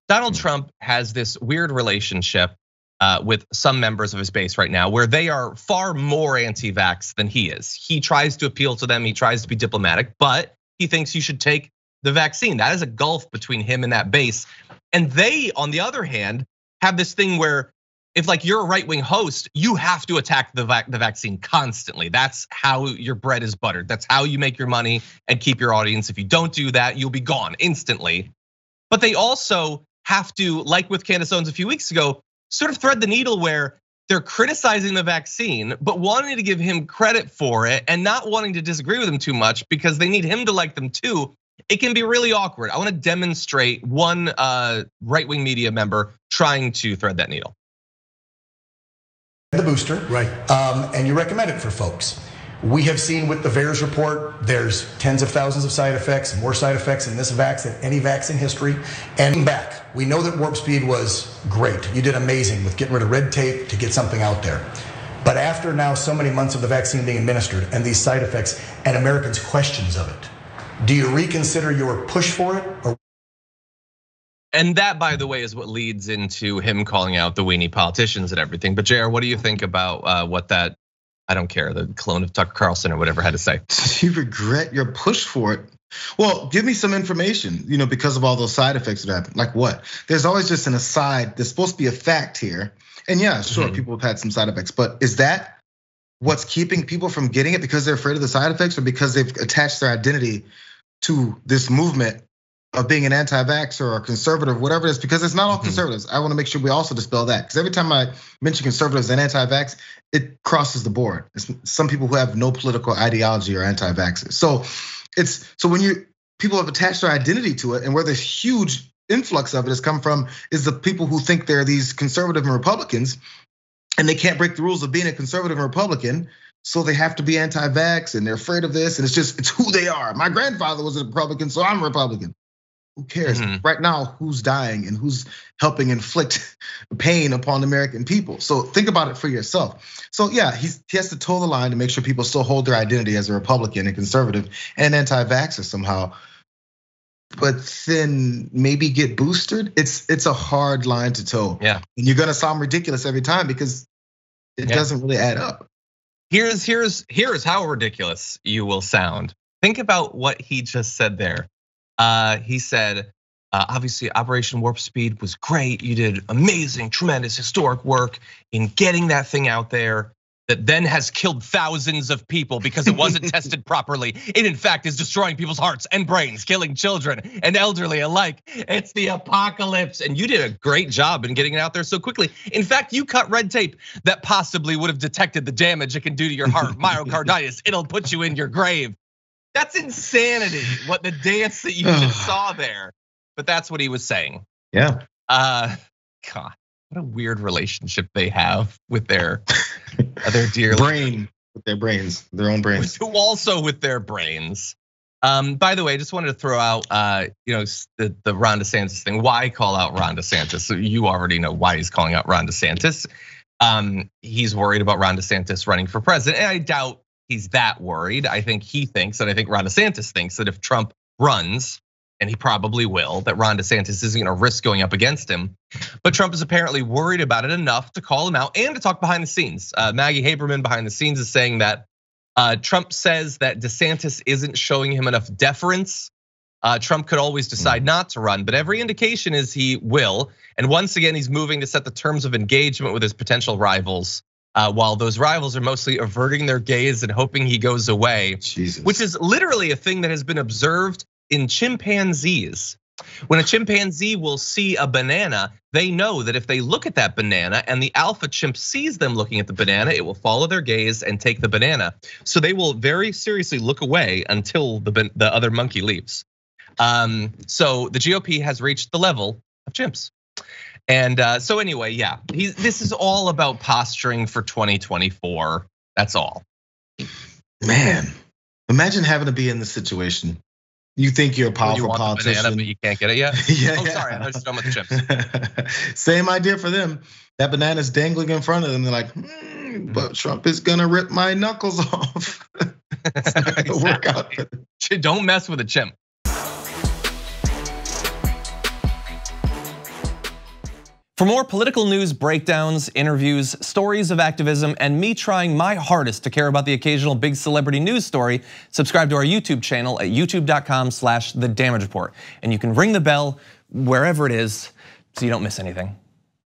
Donald Trump has this weird relationship with some members of his base right now where they are far more anti-vax than he is. He tries to appeal to them, he tries to be diplomatic, but he thinks you should take the vaccine. That is a gulf between him and that base. And they, on the other hand, have this thing where if like you're a right-wing host, you have to attack the vaccine constantly. That's how your bread is buttered. That's how you make your money and keep your audience. If you don't do that, you'll be gone instantly. But they also have to, like with Candace Owens a few weeks ago, sort of thread the needle where they're criticizing the vaccine, but wanting to give him credit for it and not wanting to disagree with him too much because they need him to like them too. It can be really awkward. I want to demonstrate one right-wing media member trying to thread that needle. The booster, right? And you recommend it for folks. We have seen with the VAERS report, there's tens of thousands of side effects, more side effects in this vax than any vax in history. And back, we know that Warp Speed was great. You did amazing with getting rid of red tape to get something out there. But after now so many months of the vaccine being administered and these side effects and Americans' questions of it, do you reconsider your push for it? Or and that, by the way, is what leads into him calling out the weenie politicians and everything. But Jayar, what do you think about what that, I don't care, the clone of Tucker Carlson or whatever had to say? You regret your push for it? Well, give me some information, because of all those side effects that happen. Like what? There's always just an aside. There's supposed to be a fact here. And yeah, sure, people have had some side effects, but is that what's keeping people from getting it because they're afraid of the side effects or because they've attached their identity to this movement of being an anti-vaxxer or a conservative, whatever it is, because it's not all conservatives. I want to make sure we also dispel that, because every time I mention conservatives and anti-vax, it crosses the board. It's some people who have no political ideology or anti-vaxxers. So when people have attached their identity to it, and where this huge influx of it has come from is the people who think they're these conservative and Republicans, and they can't break the rules of being a conservative and Republican. So they have to be anti-vax, and they're afraid of this, and it's who they are. My grandfather was a Republican, so I'm a Republican. Who cares? Right now, who's dying and who's helping inflict pain upon the American people? So think about it for yourself. So yeah, he has to toe the line to make sure people still hold their identity as a Republican and conservative and anti-vaxxer somehow. But then maybe get boosted. It's a hard line to toe. Yeah, and you're gonna sound ridiculous every time because it doesn't really add up. Here's how ridiculous you will sound. Think about what he just said there. He said, obviously Operation Warp Speed was great. You did amazing, tremendous, historic work in getting that thing out there that then has killed thousands of people because it wasn't tested properly. It in fact is destroying people's hearts and brains, killing children and elderly alike. It's the apocalypse. And you did a great job in getting it out there so quickly. In fact, you cut red tape that possibly would have detected the damage it can do to your heart, myocarditis. It'll put you in your grave. That's insanity, what the dance that you just saw there. But that's what he was saying. Yeah. God, what a weird relationship they have with their dear brain, with their brains, their own brains. Also with their brains. By the way, I just wanted to throw out, the Ron DeSantis thing. Why call out Ron DeSantis? So you already know why he's calling out Ron DeSantis. He's worried about Ron DeSantis running for president, and I doubt he's that worried. I think he thinks, and I think Ron DeSantis thinks that if Trump runs, and he probably will, that Ron DeSantis isn't gonna risk going up against him. But Trump is apparently worried about it enough to call him out and to talk behind the scenes. Maggie Haberman behind the scenes is saying that Trump says that DeSantis isn't showing him enough deference. Trump could always decide not to run, but every indication is he will. And once again, he's moving to set the terms of engagement with his potential rivals. While those rivals are mostly averting their gaze and hoping he goes away, which is literally a thing that has been observed in chimpanzees. When a chimpanzee will see a banana, they know that if they look at that banana and the alpha chimp sees them looking at the banana, it will follow their gaze and take the banana. So they will very seriously look away until the other monkey leaves. So the GOP has reached the level of chimps. And so anyway, yeah, this is all about posturing for 2024. That's all. Man, imagine having to be in this situation. You think you're a powerful politician, banana, but you can't get it yet. Yeah. Sorry, I was done with the chips. Same idea for them. That banana's dangling in front of them. They're like, but Trump is gonna rip my knuckles off. It's not gonna work out. Don't mess with a chimp. For more political news breakdowns, interviews, stories of activism, and me trying my hardest to care about the occasional big celebrity news story, subscribe to our YouTube channel at youtube.com/thedamagereport. And you can ring the bell wherever it is so you don't miss anything.